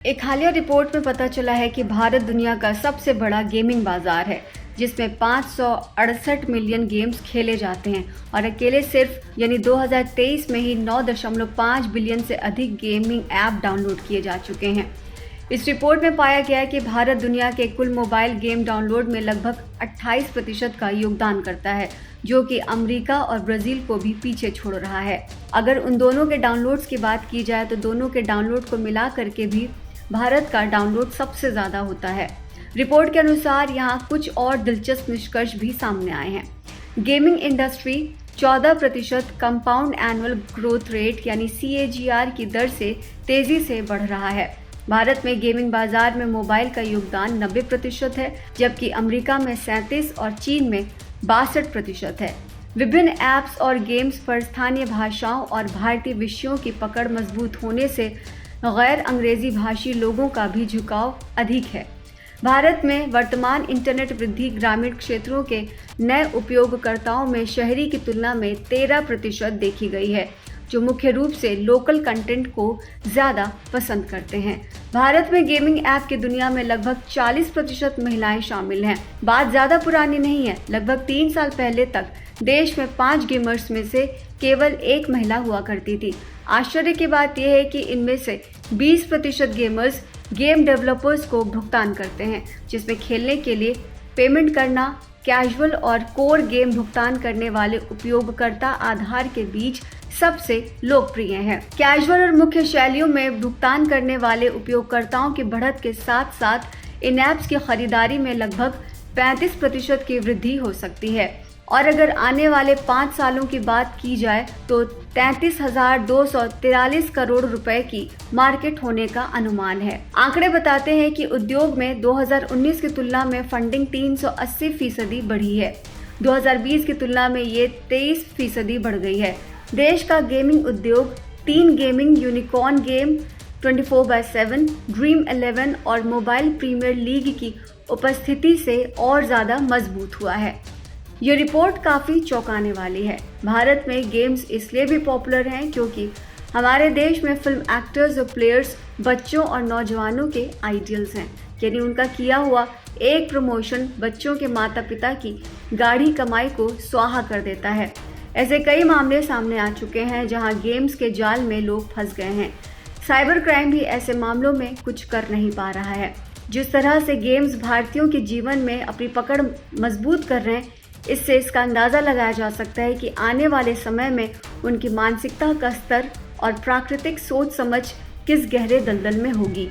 एक हालिया रिपोर्ट में पता चला है कि भारत दुनिया का सबसे बड़ा गेमिंग बाजार है, जिसमें 568 मिलियन गेम्स खेले जाते हैं और अकेले सिर्फ 2023 में ही 9.5 बिलियन से अधिक गेमिंग ऐप डाउनलोड किए जा चुके हैं। इस रिपोर्ट में पाया गया है कि भारत दुनिया के कुल मोबाइल गेम डाउनलोड में लगभग 28% का योगदान करता है, जो कि अमेरिका और ब्राज़ील को भी पीछे छोड़ रहा है। अगर उन दोनों के डाउनलोड्स की बात की जाए तो दोनों के डाउनलोड को मिला करके भी भारत का डाउनलोड सबसे ज़्यादा होता है। रिपोर्ट के अनुसार यहाँ कुछ और दिलचस्प निष्कर्ष भी सामने आए हैं। Gaming industry 14% compound annual growth rate यानी CAGR की दर से तेज़ी से बढ़ रहा है। भारत में गेमिंग बाजार में मोबाइल का योगदान 90% है, जबकि अमेरिका में 37% और चीन में 62% है। विभिन्न ऐप्स और गेम्स पर स्थानीय भाषाओं और भारतीय विषयों की पकड़ मजबूत होने से गैर अंग्रेजी भाषी लोगों का भी झुकाव अधिक है। भारत में वर्तमान इंटरनेट वृद्धि ग्रामीण क्षेत्रों के नए उपयोगकर्ताओं में शहरी की तुलना में 13% देखी गई है, जो मुख्य रूप से लोकल कंटेंट को ज़्यादा पसंद करते हैं। भारत में गेमिंग ऐप की दुनिया में लगभग 40% महिलाएं शामिल हैं। बात ज़्यादा पुरानी नहीं है, लगभग 3 साल पहले तक देश में 5 गेमर्स में से केवल 1 महिला हुआ करती थी। आश्चर्य की बात यह है कि इनमें से 20% गेमर्स गेम डेवलपर्स को भुगतान करते हैं, जिसमें खेलने के लिए पेमेंट करना, कैजुअल और कोर गेम भुगतान करने वाले उपयोगकर्ता आधार के बीच सबसे लोकप्रिय है। कैजुअल और मुख्य शैलियों में भुगतान करने वाले उपयोगकर्ताओं की बढ़त के साथ साथ इन ऐप्स की खरीदारी में लगभग 35% की वृद्धि हो सकती है और अगर आने वाले 5 सालों की बात की जाए तो 33,243 करोड़ रुपए की मार्केट होने का अनुमान है। आंकड़े बताते हैं कि उद्योग में 2019 की तुलना में फंडिंग 380% बढ़ी है। 2020 की तुलना में ये 23% बढ़ गई है। देश का गेमिंग उद्योग 3 गेमिंग यूनिकॉर्न गेम 24/7, ड्रीम 11 और मोबाइल प्रीमियर लीग की उपस्थिति से और ज़्यादा मजबूत हुआ है। ये रिपोर्ट काफ़ी चौंकाने वाली है। भारत में गेम्स इसलिए भी पॉपुलर हैं क्योंकि हमारे देश में फिल्म एक्टर्स और प्लेयर्स बच्चों और नौजवानों के आइडियल्स हैं, यानी उनका किया हुआ एक प्रमोशन बच्चों के माता पिता की गाढ़ी कमाई को स्वाहा कर देता है। ऐसे कई मामले सामने आ चुके हैं जहां गेम्स के जाल में लोग फंस गए हैं। साइबर क्राइम भी ऐसे मामलों में कुछ कर नहीं पा रहा है। जिस तरह से गेम्स भारतीयों के जीवन में अपनी पकड़ मजबूत कर रहे हैं, इससे इसका अंदाज़ा लगाया जा सकता है कि आने वाले समय में उनकी मानसिकता का स्तर और प्राकृतिक सोच समझ किस गहरे दलदल में होगी।